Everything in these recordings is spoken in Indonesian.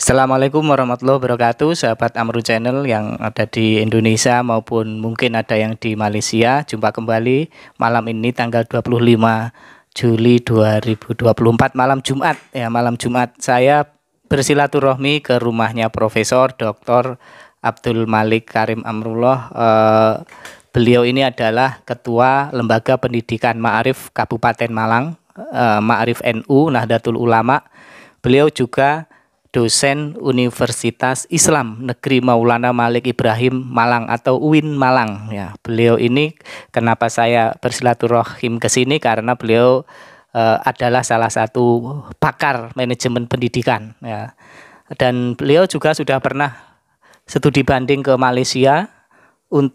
Assalamualaikum warahmatullahi wabarakatuh, sahabat Amru Channel yang ada di Indonesia maupun mungkin ada yang di Malaysia. Jumpa kembali malam ini tanggal 25 Juli 2024 malam Jumat. Ya, malam Jumat saya bersilaturahmi ke rumahnya Profesor Dr. Abdul Malik Karim Amrullah. Beliau ini adalah Ketua Lembaga Pendidikan Ma'arif Kabupaten Malang, Ma'arif NU Nahdlatul Ulama. Beliau juga dosen Universitas Islam Negeri Maulana Malik Ibrahim Malang atau UIN Malang. Ya, beliau ini kenapa saya bersilaturahim ke sini karena beliau adalah salah satu pakar manajemen pendidikan. Ya. Dan beliau juga sudah pernah studi banding ke Malaysia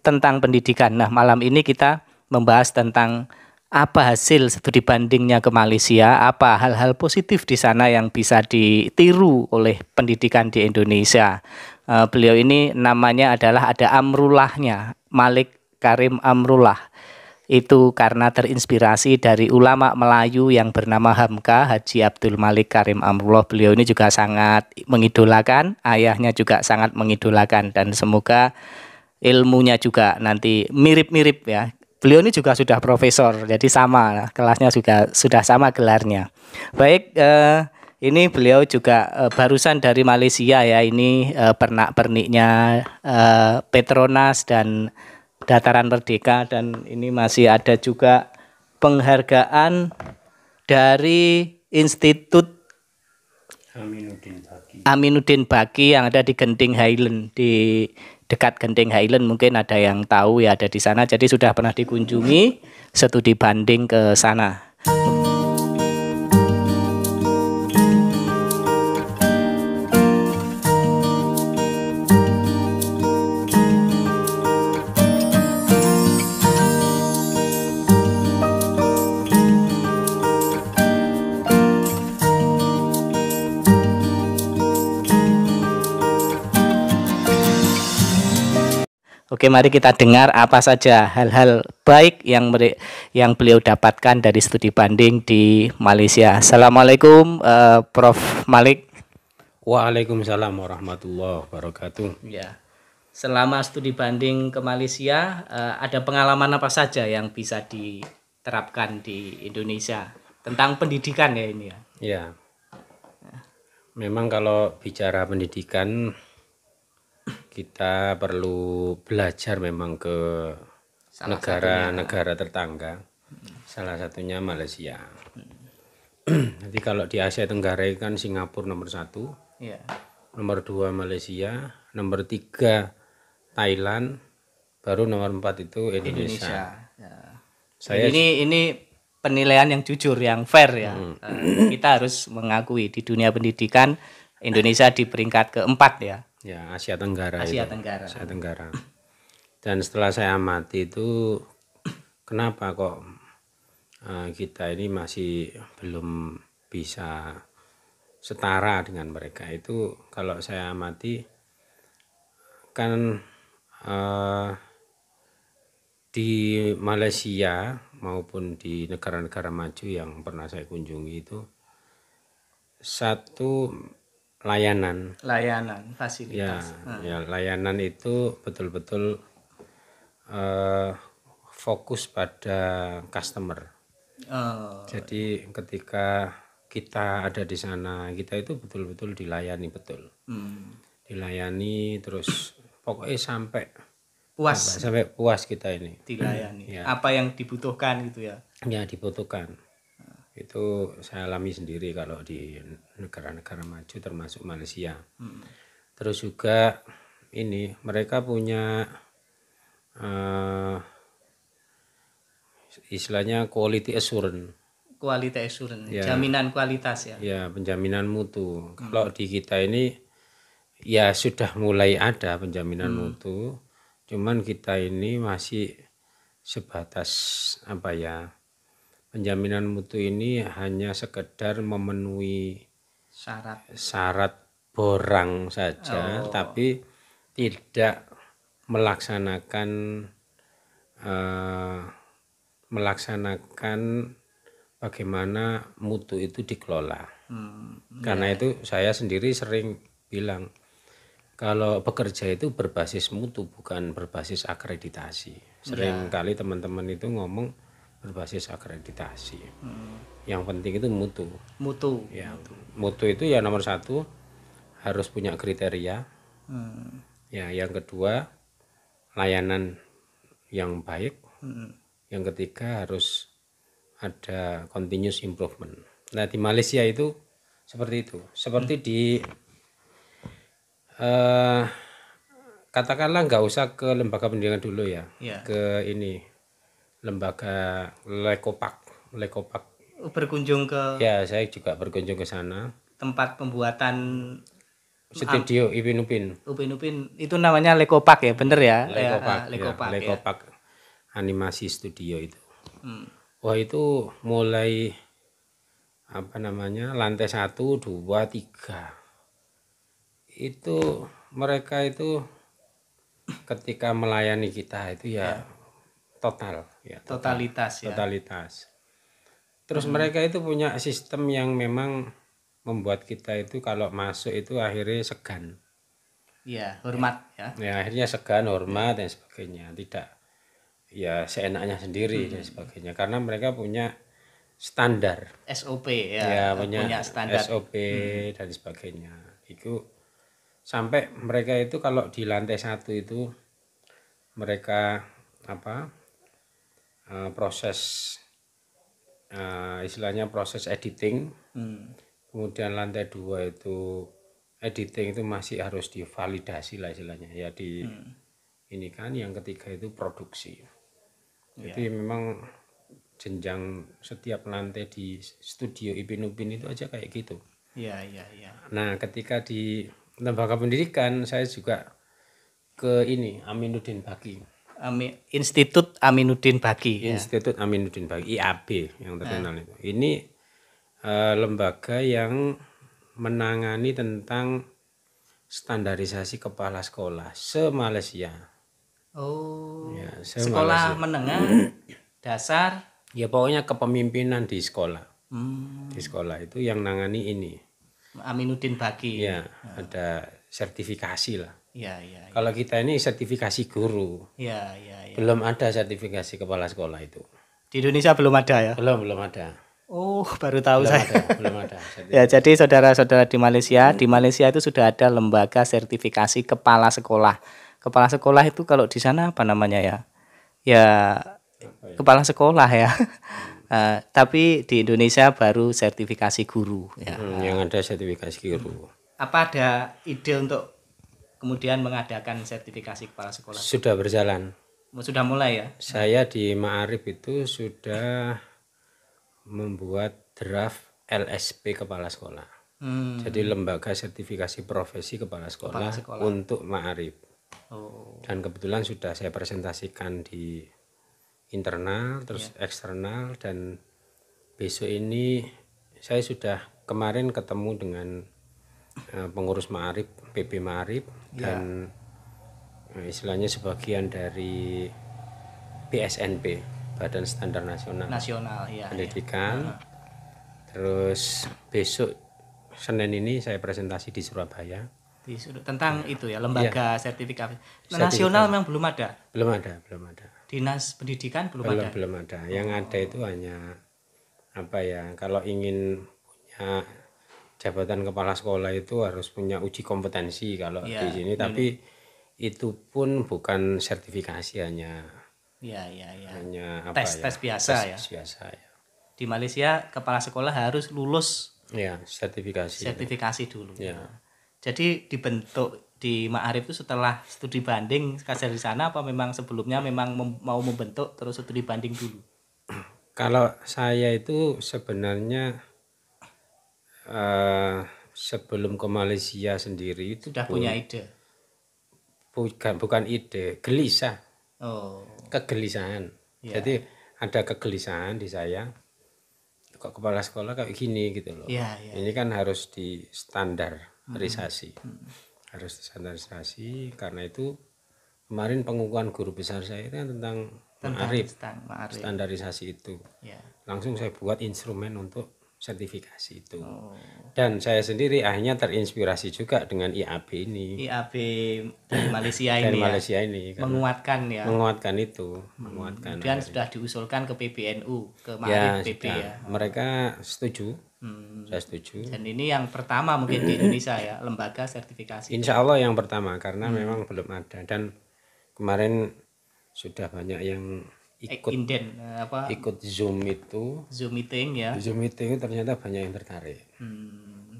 tentang pendidikan. Nah, malam ini kita membahas tentang apa hasil studi bandingnya ke Malaysia, apa hal-hal positif di sana yang bisa ditiru oleh pendidikan di Indonesia. Beliau ini namanya adalah ada Amrullahnya, Malik Karim Amrullah. Itu karena terinspirasi dari ulama Melayu yang bernama Hamka, Haji Abdul Malik Karim Amrullah. Beliau ini juga sangat mengidolakan, ayahnya juga sangat mengidolakan, dan semoga ilmunya juga nanti mirip-mirip ya. Beliau ini juga sudah profesor, jadi sama kelasnya juga sudah sama gelarnya. Baik, ini beliau juga barusan dari Malaysia ya. Ini pernak-perniknya Petronas dan Dataran Merdeka, dan ini masih ada juga penghargaan dari Institut Aminuddin Baki yang ada di Genting Highland, di dekat Genting Highland, mungkin ada yang tahu ya, ada di sana. Jadi sudah pernah dikunjungi, studi banding ke sana. Oke, mari kita dengar apa saja hal-hal baik yang beliau dapatkan dari studi banding di Malaysia. Assalamualaikum, Prof. Malik. Waalaikumsalam warahmatullahi wabarakatuh. Ya, selama studi banding ke Malaysia, ada pengalaman apa saja yang bisa diterapkan di Indonesia tentang pendidikan ya ini ya? Ya, memang kalau bicara pendidikan kita perlu belajar memang ke negara-negara tetangga, salah satunya Malaysia. Nanti kalau di Asia Tenggara kan Singapura nomor 1, ya. Nomor 2 Malaysia, nomor 3 Thailand, baru nomor 4 itu Indonesia. Ya. Saya ini penilaian yang jujur, yang fair ya. Kita harus mengakui di dunia pendidikan Indonesia di peringkat keempat ya. Ya, Asia Tenggara. Asia Tenggara. Asia Tenggara. Dan setelah saya amati itu, kenapa kok kita ini masih belum bisa setara dengan mereka? Itu kalau saya amati kan di Malaysia maupun di negara-negara maju yang pernah saya kunjungi itu, satu layanan fasilitas ya layanan itu betul-betul fokus pada customer. Jadi ketika kita ada di sana, kita itu betul-betul dilayani betul. Dilayani terus pokoknya sampai puas kita ini dilayani. Apa yang dibutuhkan gitu ya? Ya, dibutuhkan. Itu saya alami sendiri kalau di negara-negara maju termasuk Malaysia. Terus juga ini mereka punya istilahnya quality assurance. Ya. Jaminan kualitas ya. Ya, penjaminan mutu. Kalau di kita ini ya sudah mulai ada penjaminan mutu, cuman kita ini masih sebatas apa ya? Penjaminan mutu ini hanya sekedar memenuhi syarat borang saja, tapi tidak melaksanakan bagaimana mutu itu dikelola. Karena itu saya sendiri sering bilang kalau bekerja itu berbasis mutu bukan berbasis akreditasi. Seringkali teman-teman itu ngomong berbasis akreditasi. Yang penting itu mutu. Mutu. Ya, mutu itu ya nomor satu harus punya kriteria. Ya, yang kedua layanan yang baik. Yang ketiga harus ada continuous improvement. Nah di Malaysia itu seperti itu. Seperti di katakanlah nggak usah ke lembaga pendidikan dulu ya. Ya. Ke ini lembaga Lekopak. Berkunjung ke Ya saya juga berkunjung ke sana. tempat pembuatan Studio Ipin Upin itu namanya Lekopak ya, bener ya? Lekopak, Lekopak ya. Lekopak animasi studio itu. Wah itu mulai apa namanya lantai 1, 2, 3 itu mereka itu ketika melayani kita itu ya total ya Totalitas ya. totalitas. Terus mereka itu punya sistem yang memang membuat kita itu kalau masuk itu akhirnya segan. Iya, hormat ya. Ya akhirnya segan, hormat dan sebagainya. Tidak ya seenaknya sendiri dan sebagainya karena mereka punya standar. SOP ya, Ya punya standar. SOP dan sebagainya. Itu sampai mereka itu kalau di lantai 1 itu mereka apa proses istilahnya proses editing. Kemudian lantai 2 itu editing itu masih harus divalidasi lah istilahnya ya di ini kan yang ketiga itu produksi. Jadi memang jenjang setiap lantai di studio Ipin Upin itu aja kayak gitu. Iya. Nah, ketika di lembaga pendidikan saya juga ke ini Aminuddin Baki. Institut Aminuddin Baki. Institut Aminuddin Baki IAB yang terkenal itu. Ini lembaga yang menangani tentang standarisasi kepala sekolah se-Malaysia. Oh. Ya, Sekolah menengah dasar. Ya pokoknya kepemimpinan di sekolah. Di sekolah itu yang nangani ini. Aminuddin Baki. Ya, ada sertifikasi lah. Iya. Kalau kita ini sertifikasi guru. Iya. Belum ada sertifikasi kepala sekolah itu. Di Indonesia belum ada ya? Belum ada. Oh, baru tahu Belum ada. Ya, jadi saudara-saudara di Malaysia itu sudah ada lembaga sertifikasi kepala sekolah. Kepala sekolah itu kalau di sana apa namanya ya? Ya, kepala sekolah ya. Tapi di Indonesia baru sertifikasi guru ya. Yang ada sertifikasi guru. Apa ada ide untuk kemudian mengadakan sertifikasi kepala sekolah? Sudah berjalan. Sudah mulai ya? Saya di Ma'arif itu sudah membuat draft LSP kepala sekolah. Jadi lembaga sertifikasi profesi kepala sekolah. Untuk Ma'arif. Dan kebetulan sudah saya presentasikan di internal terus eksternal dan besok ini saya sudah kemarin ketemu dengan pengurus Ma'arif, PP Ma'arif dan istilahnya sebagian dari BSNP, Badan Standar Nasional Pendidikan. Terus besok Senin ini saya presentasi di Surabaya. Tentang itu ya, lembaga sertifikasi. Nasional memang belum ada. Belum ada. Dinas Pendidikan belum ada. Yang ada itu hanya apa ya? Kalau ingin punya jabatan kepala sekolah itu harus punya uji kompetensi kalau di sini. Tapi itu pun bukan sertifikasi hanya tes biasa ya. Di Malaysia kepala sekolah harus lulus sertifikasi dulu. Jadi dibentuk di Ma'arif itu setelah studi banding kasih di sana apa memang sebelumnya memang mau membentuk terus studi banding dulu? Kalau saya itu sebenarnya sebelum ke Malaysia sendiri itu sudah punya ide. Bukan ide, gelisah. Kegelisahan. Jadi ada kegelisahan di saya. Kok kepala sekolah kayak gini gitu loh. Ini kan harus di standarisasi. Harus standarisasi karena itu kemarin pengukuhan guru besar saya itu kan tentang Ma'arif. Standarisasi itu. Langsung saya buat instrumen untuk sertifikasi itu. Dan saya sendiri akhirnya terinspirasi juga dengan IAB ini. IAB dari Malaysia ini dari ya. Malaysia ini menguatkan ya. Menguatkan itu, menguatkan. Dan sudah diusulkan ke PBNU, ke ya, Ma'arif PP ya. Mereka setuju. Saya setuju. Dan ini yang pertama mungkin di Indonesia ya, lembaga sertifikasi. Insya Allah yang pertama karena memang belum ada, dan kemarin sudah banyak yang ikut Zoom meeting ya. Zoom meeting ternyata banyak yang tertarik.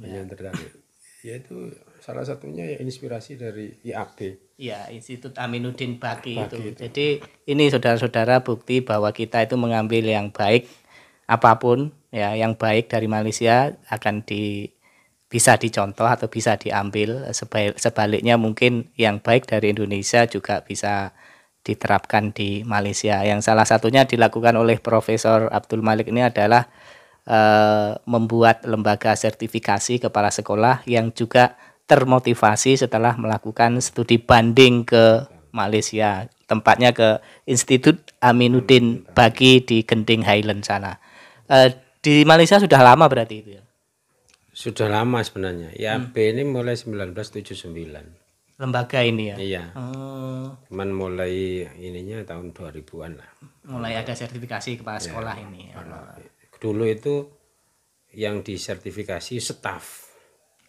Banyak yang tertarik. Yaitu salah satunya ya inspirasi dari IAB. Ya, Institut Aminuddin Baki itu. Jadi ini saudara-saudara bukti bahwa kita itu mengambil yang baik apapun ya, yang baik dari Malaysia akan bisa dicontoh atau bisa diambil. Sebaliknya mungkin yang baik dari Indonesia juga bisa diterapkan di Malaysia. Yang salah satunya dilakukan oleh Profesor Abdul Malik ini adalah membuat lembaga sertifikasi kepala sekolah yang juga termotivasi setelah melakukan studi banding ke Malaysia. Tempatnya ke Institut Aminuddin Baki di Genting Highland sana. Di Malaysia sudah lama berarti itu ya? Sudah lama sebenarnya. IAB ini mulai 1979. Lembaga ini ya? Iya. Cuman mulai ininya tahun 2000-an lah. Mulai ada sertifikasi kepala sekolah ini. Dulu itu yang disertifikasi staf.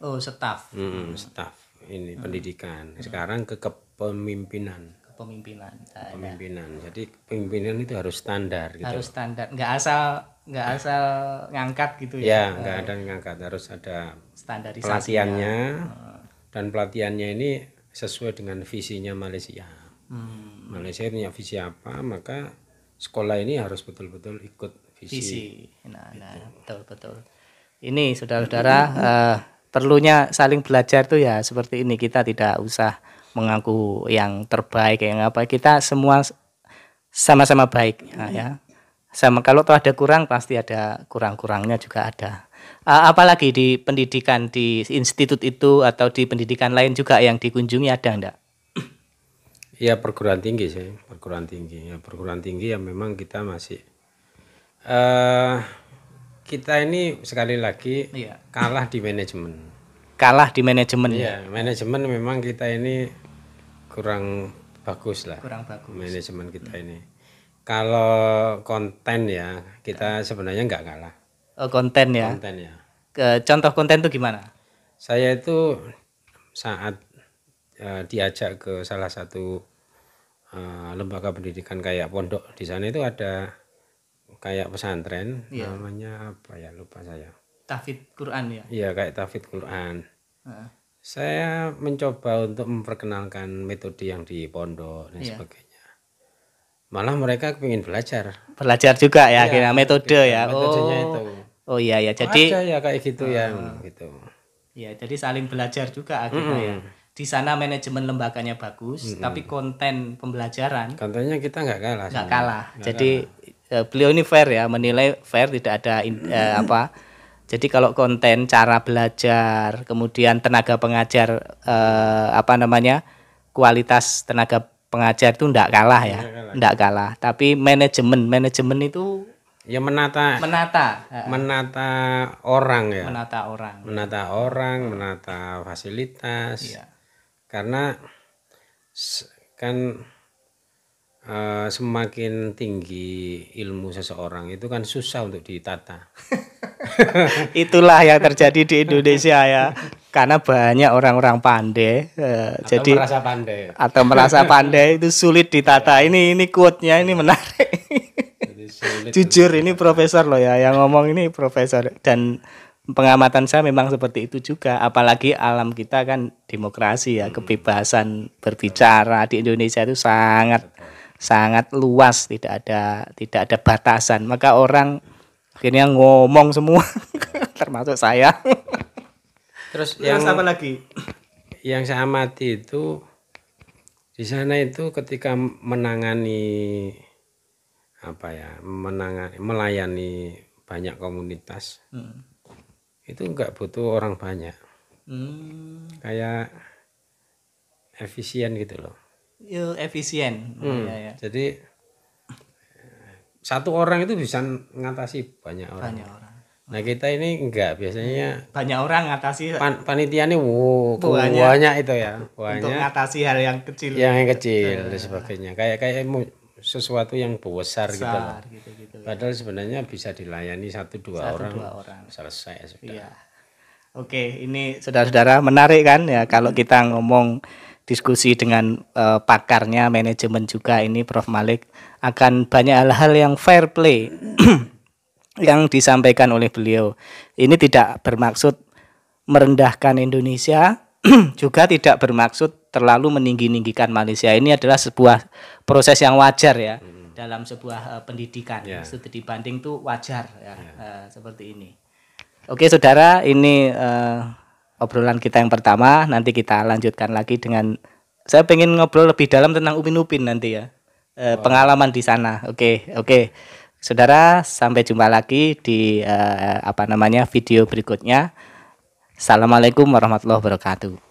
Oh, staf. Staf ini pendidikan. Sekarang ke kepemimpinan. Kepemimpinan. Jadi pemimpinan itu harus standar gitu. Harus standar. Nggak asal ngangkat gitu ya? Ya, nggak ada ngangkat, harus ada standarisasi pelatihannya. Dan pelatihannya ini sesuai dengan visinya Malaysia. Malaysia punya visi apa, maka sekolah ini harus betul-betul ikut visi. Nah, betul. Ini saudara-saudara, perlunya saling belajar tuh ya seperti ini. Kita tidak usah mengaku yang terbaik, yang apa. Kita semua sama-sama baik ya. Sama, kalau tuh ada kurang pasti ada kurang-kurangnya juga ada. Apalagi di pendidikan di institut itu atau di pendidikan lain juga yang dikunjungi ada enggak? Ya, perguruan tinggi sih, perguruan tinggi ya memang kita masih kita ini sekali lagi kalah di manajemen. Kalah di manajemen ya? Manajemen memang kita ini kurang bagus lah. Kurang bagus. Manajemen kita ini. Kalau konten ya kita sebenarnya nggak kalah. Konten ya. Contoh konten itu gimana? Saya itu saat diajak ke salah satu lembaga pendidikan kayak pondok, di sana itu ada kayak pesantren, namanya apa ya, lupa saya. Tahfidz Quran ya? Iya, kayak tahfidz Quran. Saya mencoba untuk memperkenalkan metode yang di pondok dan sebagainya. Malah mereka ingin belajar juga ya, kira metode ya. Metodenya itu. Oh iya ya, jadi ada ya kayak gitu ya, gitu. Ya, jadi saling belajar juga akhirnya ya. Di sana manajemen lembaganya bagus, tapi konten pembelajaran. Kontennya kita nggak kalah. Nggak kalah. Jadi beliau ini fair ya, menilai fair, tidak ada apa. Jadi kalau konten, cara belajar, kemudian tenaga pengajar, kualitas tenaga pengajar itu enggak kalah ya, enggak kalah. Tapi manajemen itu ya menata orang ya. Menata orang, menata fasilitas. Iya. Karena kan semakin tinggi ilmu seseorang itu kan susah untuk ditata. Itulah yang terjadi di Indonesia ya. Karena banyak orang-orang pandai, atau merasa pandai itu sulit ditata. Ini quote-nya ini menarik. Jujur ini profesor loh ya, yang ngomong ini profesor, dan pengamatan saya memang seperti itu juga. Apalagi alam kita kan demokrasi ya, kebebasan berbicara di Indonesia itu sangat luas, tidak ada batasan. Maka orang akhirnya ngomong semua, termasuk saya. Terus apa lagi? Yang saya amati itu di sana itu ketika melayani banyak komunitas, itu enggak butuh orang banyak. Kayak efisien gitu loh. Efisien. Ya. Jadi satu orang itu bisa mengatasi banyak orang. Nah kita ini enggak, biasanya banyak orang ngatasi panitia ini banyak itu ya, banyak untuk ngatasi hal yang kecil dan sebagainya, kayak sesuatu yang besar gitu loh. Gitu, padahal sebenarnya bisa dilayani 1-2 orang selesai sudah. Iya. Oke, ini saudara-saudara menarik kan ya kalau kita ngomong diskusi dengan pakarnya manajemen juga ini Prof Malik, akan banyak hal-hal yang fair play yang disampaikan oleh beliau. Ini tidak bermaksud merendahkan Indonesia, juga tidak bermaksud terlalu meninggi-ninggikan Malaysia. Ini adalah sebuah proses yang wajar ya dalam sebuah pendidikan. Studi banding itu wajar ya, seperti ini. Oke saudara, ini obrolan kita yang pertama. Nanti kita lanjutkan lagi dengan, saya pengen ngobrol lebih dalam tentang Upin Ipin nanti ya, pengalaman di sana. Oke. Saudara, sampai jumpa lagi di video berikutnya. Assalamualaikum warahmatullahi wabarakatuh.